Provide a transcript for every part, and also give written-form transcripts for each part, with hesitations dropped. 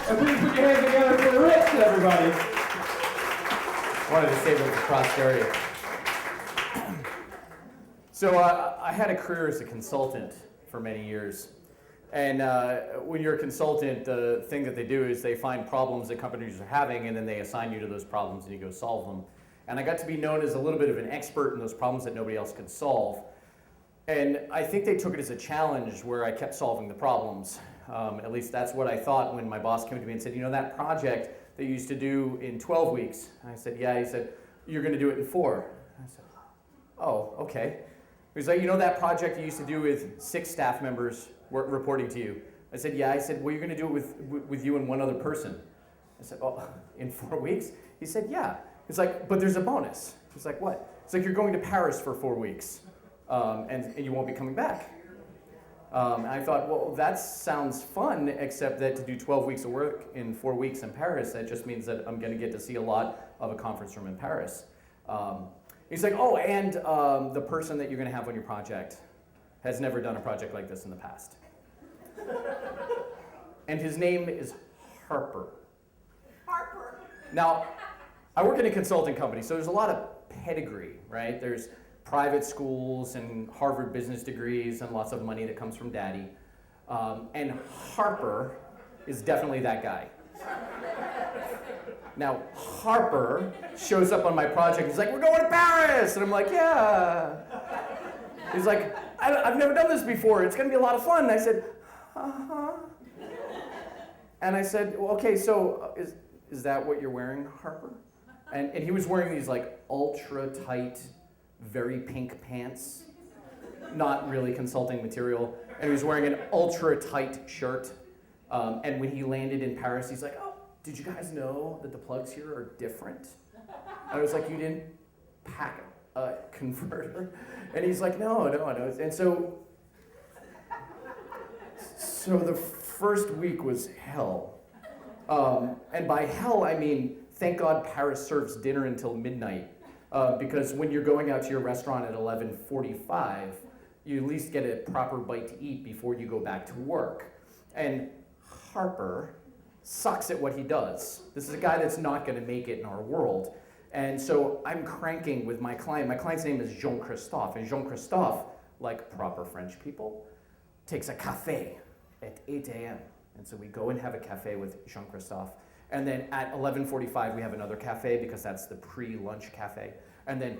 And please put your hands together for Rich, everybody. Wanted to save it for posterity. So I had a career as a consultant for many years. And when you're a consultant, the thing that they do is they find problems that companies are having, and then they assign you to those problems and you go solve them. And I got to be known as a little bit of an expert in those problems that nobody else could solve. And I think they took it as a challenge where I kept solving the problems. At least that's what I thought when my boss came to me and said, you know, that project that you used to do in 12 weeks. And I said, yeah. He said, you're going to do it in 4. I said, oh, okay. He's like, you know that project you used to do with 6 staff members reporting to you? I said, yeah. I said, well, you're going to do it with you and one other person. I said, oh, in 4 weeks? He said, yeah. He's like, but there's a bonus. He's like, what? It's like, you're going to Paris for 4 weeks, and you won't be coming back. And I thought, well, that sounds fun, except that to do 12 weeks of work in 4 weeks in Paris, that just means that I'm going to get to see a lot of a conference room in Paris. He's like, oh, and the person that you're going to have on your project has never done a project like this in the past. And his name is Harper. Harper. Now, I work in a consulting company, so there's a lot of pedigree, right? There's private schools and Harvard business degrees and lots of money that comes from daddy. And Harper is definitely that guy. Now, Harper shows up on my project. He's like, we're going to Paris. And I'm like, yeah. He's like, I've never done this before. It's going to be a lot of fun. And I said, uh-huh. And I said, well, okay, so is that what you're wearing, Harper? And he was wearing these like ultra tight, very pink pants, not really consulting material. And he was wearing an ultra tight shirt. And when he landed in Paris, he's like, oh, did you guys know that the plugs here are different? I was like, you didn't pack a converter? And he's like, no. And so the first week was hell. And by hell, I mean, thank God Paris serves dinner until midnight. Because when you're going out to your restaurant at 11:45, you at least get a proper bite to eat before you go back to work. And Harper sucks at what he does. This is a guy that's not going to make it in our world. And so I'm cranking with my client. My client's name is Jean-Christophe. And Jean-Christophe, like proper French people, takes a café at 8 a.m. And so we go and have a café with Jean-Christophe. And then at 11:45, we have another cafe because that's the pre-lunch cafe. And then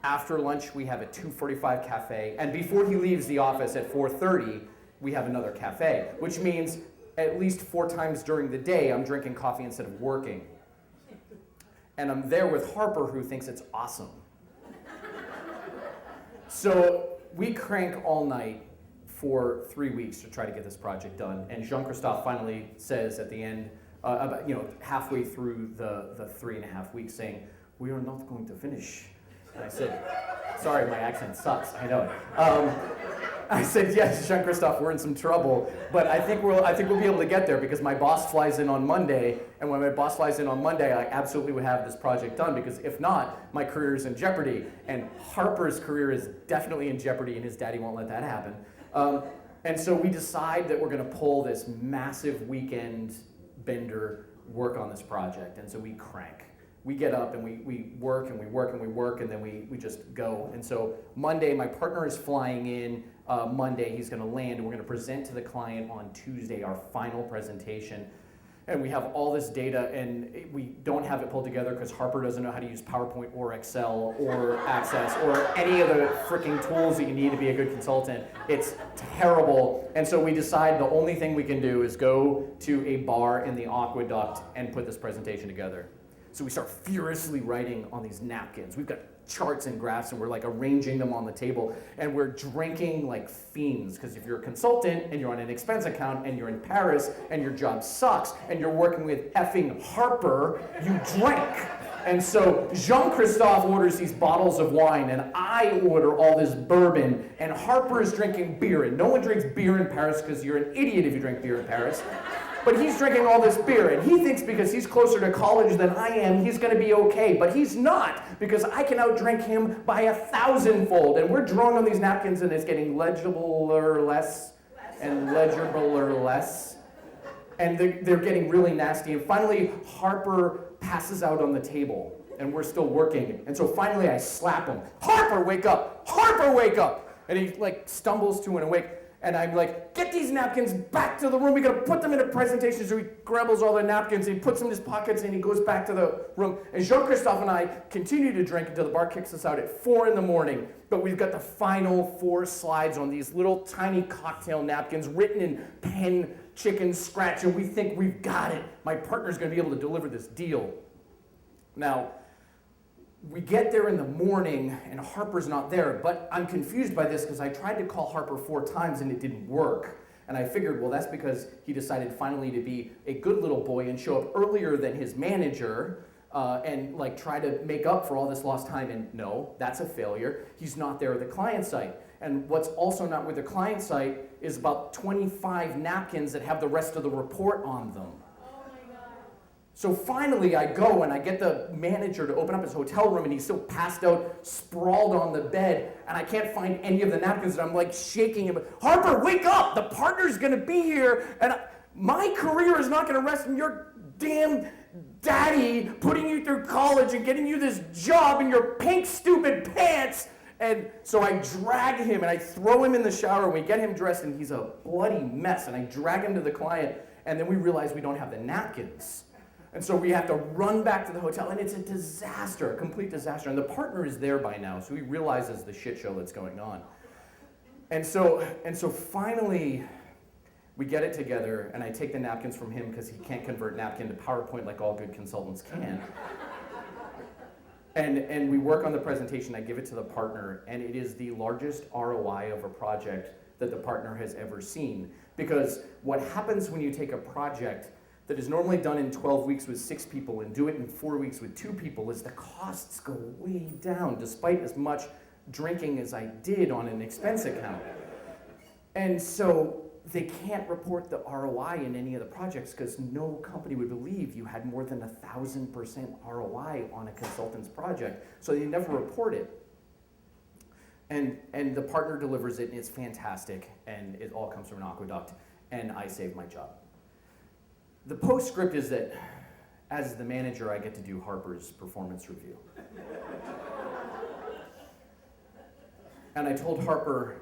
after lunch, we have a 2:45 cafe. And before he leaves the office at 4:30, we have another cafe, which means at least 4 times during the day, I'm drinking coffee instead of working. And I'm there with Harper, who thinks it's awesome. So we crank all night for 3 weeks to try to get this project done. And Jean-Christophe finally says at the end, about, halfway through the 3.5 weeks, saying, we are not going to finish. And I said, sorry, my accent sucks, I know it. I said, yes, Jean-Christophe, we're in some trouble, but I think we'll be able to get there because my boss flies in on Monday, and when my boss flies in on Monday, I absolutely would have this project done, because if not, my career is in jeopardy, and Harper's career is definitely in jeopardy, and his daddy won't let that happen. And so we decide that we're going to pull this massive weekend bender work on this project, and so we crank. We get up and we work and we work and we work, and then we just go. And so Monday, my partner is flying in. Monday, he's going to land, and we're going to present to the client on Tuesday our final presentation. And we have all this data, and we don't have it pulled together because Harper doesn't know how to use PowerPoint or Excel or Access or any of the freaking tools that you need to be a good consultant. It's terrible. And so we decide the only thing we can do is go to a bar in the Aqueduct and put this presentation together. So we start furiously writing on these napkins. We've got charts and graphs, and we're like arranging them on the table, and we're drinking like fiends, because if you're a consultant and you're on an expense account and you're in Paris and your job sucks and you're working with effing Harper, you drink. And so Jean-Christophe orders these bottles of wine, and I order all this bourbon, and Harper is drinking beer, and no one drinks beer in Paris because you're an idiot if you drink beer in Paris. But he's drinking all this beer, and he thinks because he's closer to college than I am, he's going to be okay. But he's not, because I can outdrink him by 1,000-fold. And we're drawing on these napkins, and it's getting legible or less and legible or less. And they're getting really nasty. And finally, Harper passes out on the table. And we're still working. And so finally I slap him. Harper, wake up! Harper, wake up! And he like stumbles to an awake. And I'm like, get these napkins back to the room. We gotta put them in a presentation. So he grabbles all the napkins and he puts them in his pockets and he goes back to the room. And Jean-Christophe and I continue to drink until the bar kicks us out at 4 in the morning. But we've got the final 4 slides on these little tiny cocktail napkins written in pen, chicken scratch. And we think we've got it. My partner's gonna be able to deliver this deal. Now, we get there in the morning and Harper's not there, but I'm confused by this because I tried to call Harper 4 times and it didn't work. And I figured, well, that's because he decided finally to be a good little boy and show up earlier than his manager and like try to make up for all this lost time. And no, that's a failure. He's not there at the client site. And what's also not with the client site is about 25 napkins that have the rest of the report on them. So finally I go and I get the manager to open up his hotel room and he's still passed out, sprawled on the bed, and I can't find any of the napkins and I'm like shaking him. Harper, wake up! The partner's gonna be here and my career is not gonna rest in your damn daddy putting you through college and getting you this job in your pink stupid pants. And so I drag him and I throw him in the shower and we get him dressed and he's a bloody mess and I drag him to the client and then we realize we don't have the napkins. And so we have to run back to the hotel, and it's a disaster, a complete disaster. And the partner is there by now, so he realizes the shit show that's going on. And so finally, we get it together, and I take the napkins from him because he can't convert napkin to PowerPoint like all good consultants can. And we work on the presentation, I give it to the partner, and it is the largest ROI of a project that the partner has ever seen. Because what happens when you take a project that is normally done in 12 weeks with 6 people and do it in 4 weeks with 2 people is the costs go way down despite as much drinking as I did on an expense account. And so they can't report the ROI in any of the projects because no company would believe you had more than 1,000% ROI on a consultant's project. So they never report it. And the partner delivers it and it's fantastic and it all comes from an aqueduct and I save my job. The postscript is that, as the manager, I get to do Harper's performance review. And I told Harper,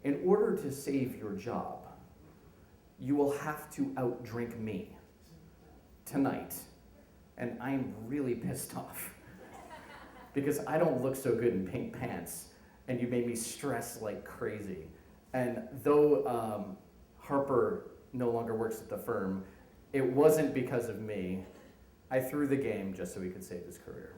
in order to save your job, you will have to outdrink me tonight. And I'm really pissed off because I don't look so good in pink pants and you made me stress like crazy. And though Harper no longer works at the firm, it wasn't because of me. I threw the game just so he could save his career.